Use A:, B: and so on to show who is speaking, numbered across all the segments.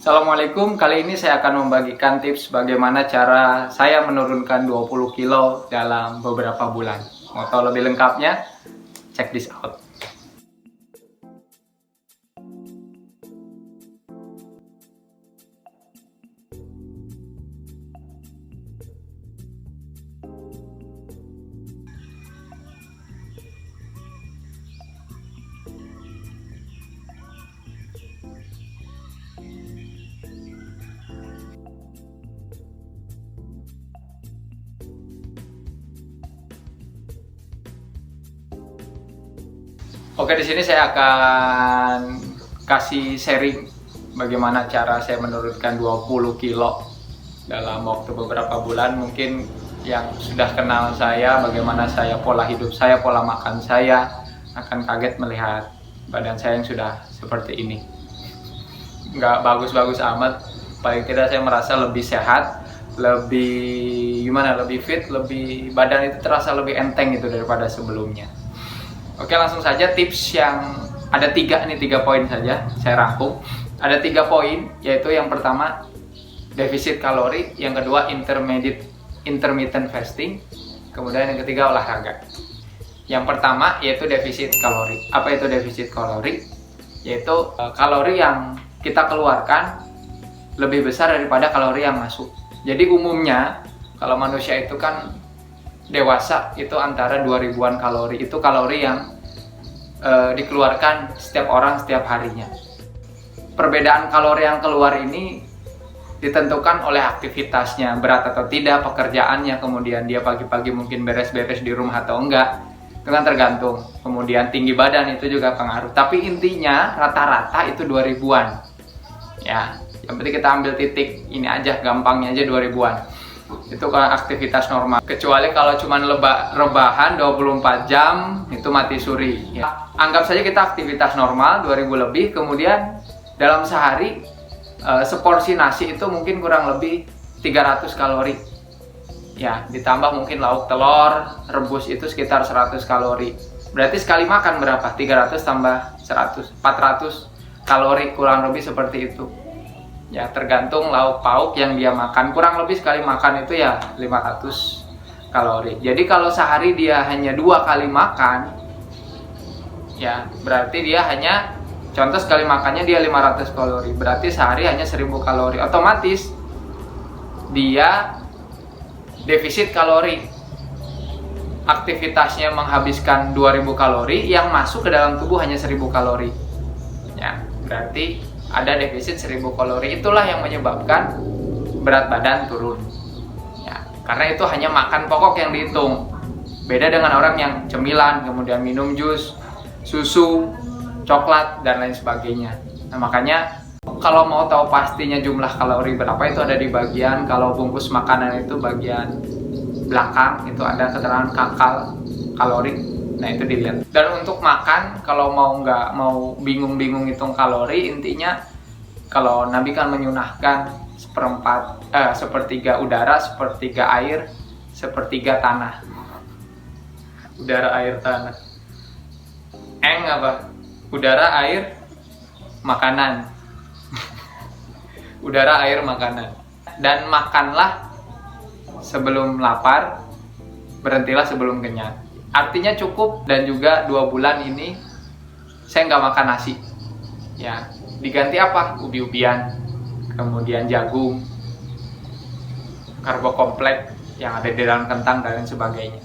A: Assalamualaikum, kali ini saya akan membagikan tips bagaimana cara saya menurunkan 20 kilo dalam beberapa bulan. Mau tahu lebih lengkapnya? Check this out. Oke, di sini saya akan kasih sharing bagaimana cara saya menurunkan 20 kilo dalam waktu beberapa bulan. Mungkin yang sudah kenal saya, bagaimana saya pola hidup saya, pola makan saya, akan kaget melihat badan saya yang sudah seperti ini. Nggak bagus-bagus amat, paling tidak saya merasa lebih sehat, lebih fit, lebih badan itu terasa lebih enteng gitu daripada sebelumnya. Oke, langsung saja tips yang ada tiga poin saja saya rangkum. Ada 3 poin, yaitu yang pertama defisit kalori, yang kedua intermittent fasting, kemudian yang ketiga olahraga. Yang pertama yaitu defisit kalori. Apa itu defisit kalori? Yaitu kalori yang kita keluarkan lebih besar daripada kalori yang masuk. Jadi umumnya kalau manusia itu kan dewasa itu antara 2000-an kalori, itu kalori yang dikeluarkan setiap orang setiap harinya. Perbedaan kalori yang keluar ini ditentukan oleh aktivitasnya, berat atau tidak, pekerjaannya, kemudian dia pagi-pagi mungkin beres-beres di rumah atau enggak, itu kan tergantung. Kemudian tinggi badan itu juga pengaruh, tapi intinya rata-rata itu 2000-an ya. Yang penting kita ambil titik ini aja, gampangnya aja 2000-an. Itu kalau aktivitas normal, kecuali kalau cuma rebahan 24 jam itu mati suri ya. Anggap saja kita aktivitas normal 2000 lebih, kemudian dalam sehari seporsi nasi itu mungkin kurang lebih 300 kalori ya, ditambah mungkin lauk telur rebus itu sekitar 100 kalori. Berarti sekali makan berapa? 300 tambah 100, 400 kalori kurang lebih seperti itu ya, tergantung lauk pauk yang dia makan. Kurang lebih sekali makan itu ya 500 kalori. Jadi kalau sehari dia hanya 2 kali makan ya, berarti dia hanya, contoh sekali makannya dia 500 kalori, berarti sehari hanya 1000 kalori. Otomatis dia defisit kalori. Aktivitasnya menghabiskan 2000 kalori, yang masuk ke dalam tubuh hanya 1000 kalori ya, berarti ada defisit 1000 kalori. Itulah yang menyebabkan berat badan turun ya, karena itu hanya makan pokok yang dihitung. Beda dengan orang yang cemilan, kemudian minum jus, susu, coklat, dan lain sebagainya. Nah, makanya kalau mau tahu pastinya jumlah kalori berapa, itu ada di bagian, kalau bungkus makanan itu bagian belakang, itu ada keterangan kalori. Nah, itu dilihat. Dan untuk makan, kalau nggak mau bingung-bingung hitung kalori, intinya kalau Nabi kan menyunahkan sepertiga udara, sepertiga air, sepertiga tanah. Udara, air, tanah. Apa? Udara, air, makanan. Udara, air, makanan. Dan makanlah sebelum lapar, berhentilah sebelum kenyang. Artinya cukup. Dan juga 2 bulan ini saya nggak makan nasi ya, diganti apa? Ubi-ubian, kemudian jagung, karbo kompleks yang ada di dalam kentang, dan lain sebagainya.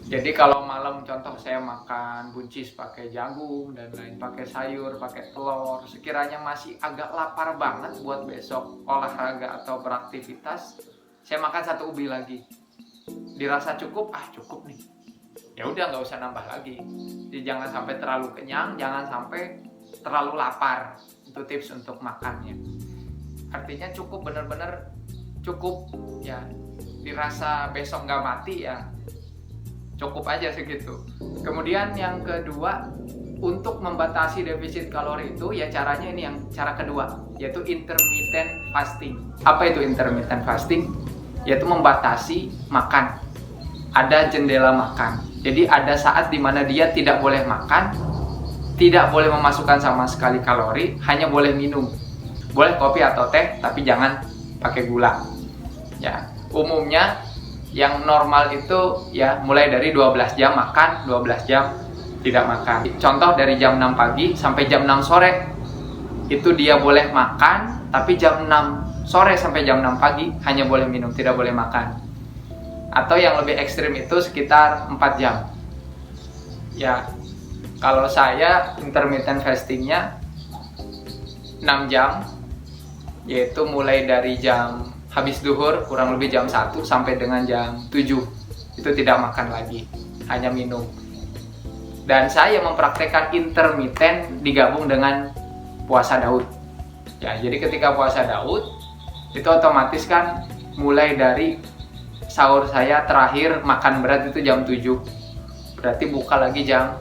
A: Jadi kalau malam contoh saya makan buncis pakai jagung dan lain, pakai sayur, pakai telur, sekiranya masih agak lapar banget buat besok olahraga atau beraktivitas, saya makan 1 ubi lagi. Dirasa cukup, cukup nih, ya udah nggak usah nambah lagi. Jadi jangan sampai terlalu kenyang, jangan sampai terlalu lapar. Itu tips untuk makannya. Artinya cukup, bener-bener cukup ya, dirasa besok nggak mati ya, cukup aja segitu. Kemudian yang kedua, untuk membatasi defisit kalori itu ya caranya ini, yang cara kedua, yaitu intermittent fasting. Apa itu intermittent fasting? Yaitu membatasi makan. Ada jendela makan. Jadi ada saat dimana dia tidak boleh makan, tidak boleh memasukkan sama sekali kalori, hanya boleh minum. Boleh kopi atau teh, tapi jangan pakai gula. Ya, umumnya yang normal itu ya mulai dari 12 jam makan, 12 jam tidak makan. Contoh dari jam 6 pagi sampai jam 6 sore itu dia boleh makan, tapi jam 6 sore sampai jam 6 pagi hanya boleh minum, tidak boleh makan. Atau yang lebih ekstrim itu sekitar 4 jam. Ya, kalau saya intermittent fastingnya 6 jam, yaitu mulai dari jam habis duhur kurang lebih jam 1 sampai dengan jam 7 itu tidak makan lagi, hanya minum. Dan saya mempraktekkan intermittent digabung dengan puasa Daud. Ya, jadi ketika puasa Daud itu otomatis kan mulai dari sahur saya terakhir makan berat itu jam 7. Berarti buka lagi jam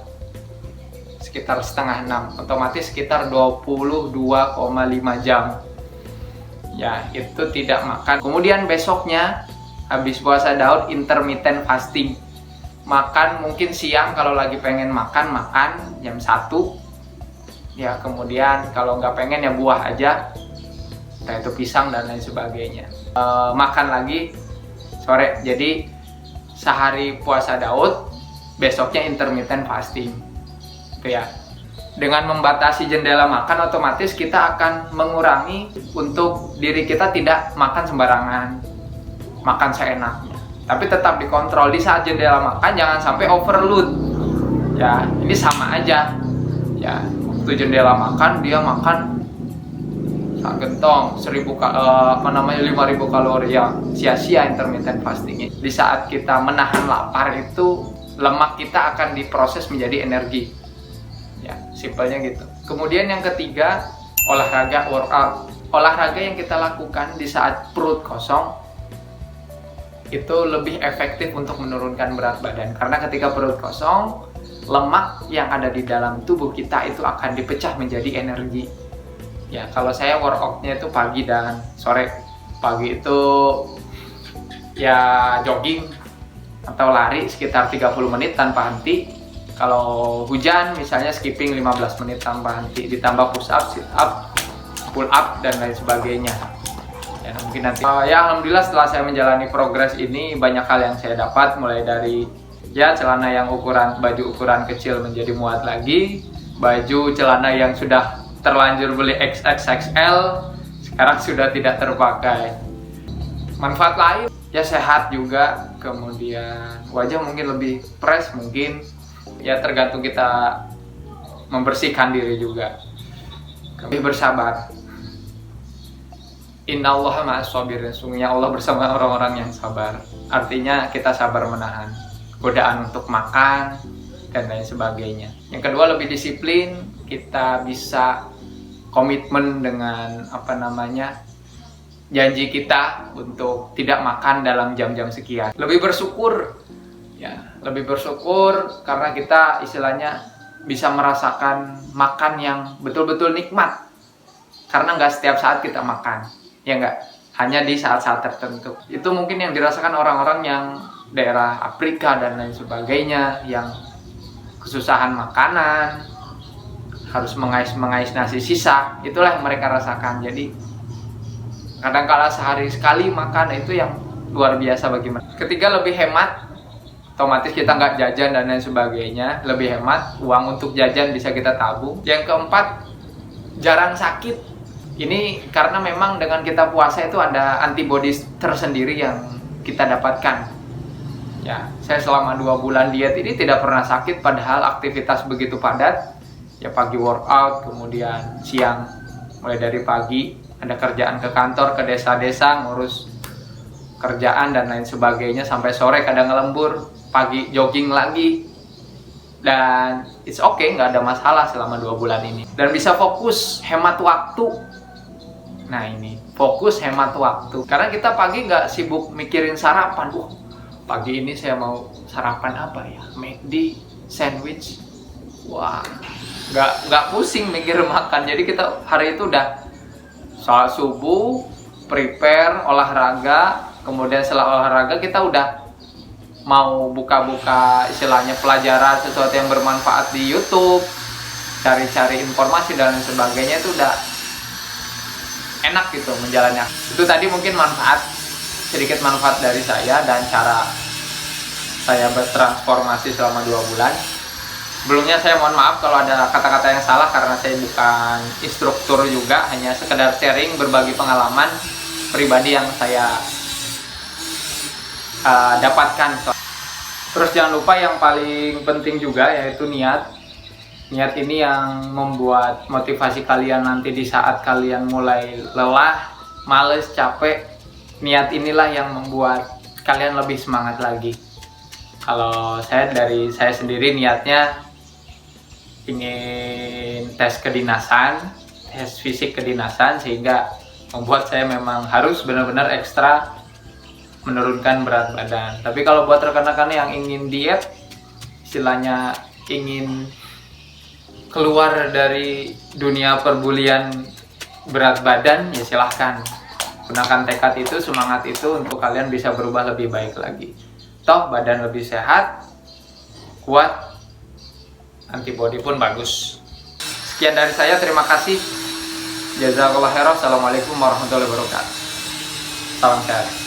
A: sekitar setengah 6. Otomatis sekitar 22,5 jam. Ya, itu tidak makan. Kemudian besoknya habis puasa Daud intermittent fasting. Makan mungkin siang kalau lagi pengen makan jam 1. Ya, kemudian kalau nggak pengen ya buah aja, entah itu pisang dan lain sebagainya. Makan lagi sore. Jadi sehari puasa Daud, besoknya intermittent fasting. Itu ya. Dengan membatasi jendela makan, otomatis kita akan mengurangi untuk diri kita tidak makan sembarangan, makan seenaknya. Tapi tetap dikontrol di saat jendela makan, jangan sampai overload. Ya, ini sama aja. Ya, waktu jendela makan dia makan gentong 5.000 kalori, ya sia-sia intermittent fastingnya. Di saat kita menahan lapar itu lemak kita akan diproses menjadi energi. Ya, simpelnya gitu. Kemudian yang ketiga, olahraga workout. Olahraga yang kita lakukan di saat perut kosong itu lebih efektif untuk menurunkan berat badan, karena ketika perut kosong, lemak yang ada di dalam tubuh kita itu akan dipecah menjadi energi. Ya, kalau saya workoutnya itu pagi dan sore. Pagi itu ya jogging atau lari sekitar 30 menit tanpa henti. Kalau hujan misalnya skipping 15 menit tanpa henti, ditambah push up, sit up, pull up dan lain sebagainya. Ya, mungkin nanti ya alhamdulillah setelah saya menjalani progres ini banyak hal yang saya dapat, mulai dari ya celana yang baju ukuran kecil menjadi muat lagi, baju celana yang sudah terlanjur beli XXXL sekarang sudah tidak terpakai. Manfaat lain ya sehat juga, kemudian wajah mungkin lebih fresh, mungkin ya tergantung kita membersihkan diri juga, lebih bersabar. Innallaha ma'as sabirin, sungguhnya Allah bersama orang-orang yang sabar. Artinya kita sabar menahan godaan untuk makan dan lain sebagainya. Yang kedua, lebih disiplin. Kita bisa komitmen dengan janji kita untuk tidak makan dalam jam-jam sekian. Lebih bersyukur, ya, lebih bersyukur karena kita istilahnya bisa merasakan makan yang betul-betul nikmat. Karena nggak setiap saat kita makan, ya nggak, hanya di saat-saat tertentu. Itu mungkin yang dirasakan orang-orang yang daerah Afrika dan lain sebagainya, yang kesusahan makanan, harus mengais nasi sisa, itulah yang mereka rasakan. Jadi kadang-kala sehari sekali makan itu yang luar biasa bagi mereka. Ketiga, lebih hemat, otomatis kita nggak jajan dan lain sebagainya, lebih hemat, uang untuk jajan bisa kita tabung. Yang keempat, jarang sakit. Ini karena memang dengan kita puasa itu ada antibody tersendiri yang kita dapatkan. Ya, saya selama 2 bulan diet ini tidak pernah sakit, padahal aktivitas begitu padat. Ya, pagi workout, kemudian siang mulai dari pagi ada kerjaan ke kantor, ke desa-desa, ngurus kerjaan dan lain sebagainya, sampai sore kadang ngelembur, pagi jogging lagi. Dan it's okay, nggak ada masalah selama 2 bulan ini. Dan bisa fokus, hemat waktu. Nah ini, fokus hemat waktu. Karena kita pagi nggak sibuk mikirin sarapan. Pagi ini saya mau sarapan apa ya? McD, sandwich. Wah, nggak pusing mikir makan. Jadi kita hari itu udah sholat subuh, prepare, olahraga. Kemudian setelah olahraga kita udah mau buka-buka istilahnya pelajaran sesuatu yang bermanfaat di YouTube, cari-cari informasi dan lain sebagainya, itu udah enak gitu menjalannya. Itu tadi mungkin sedikit manfaat dari saya dan cara saya bertransformasi selama 2 bulan. Sebelumnya saya mohon maaf kalau ada kata-kata yang salah karena saya bukan instruktur juga, hanya sekedar sharing, berbagi pengalaman pribadi yang saya dapatkan. Terus jangan lupa yang paling penting juga yaitu niat. Niat ini yang membuat motivasi kalian nanti di saat kalian mulai lelah, males, capek. Niat inilah yang membuat kalian lebih semangat lagi. Kalau dari saya sendiri niatnya ingin tes kedinasan, tes fisik kedinasan, sehingga membuat saya memang harus benar-benar ekstra menurunkan berat badan. Tapi kalau buat rekan-rekan yang ingin diet, istilahnya ingin keluar dari dunia perbulian berat badan, ya silahkan gunakan tekad itu, semangat itu untuk kalian bisa berubah lebih baik lagi. Toh badan lebih sehat, kuat, antibody pun bagus. Sekian dari saya, terima kasih. Jazakallah khairan. Assalamualaikum warahmatullahi wabarakatuh. Salam sehat.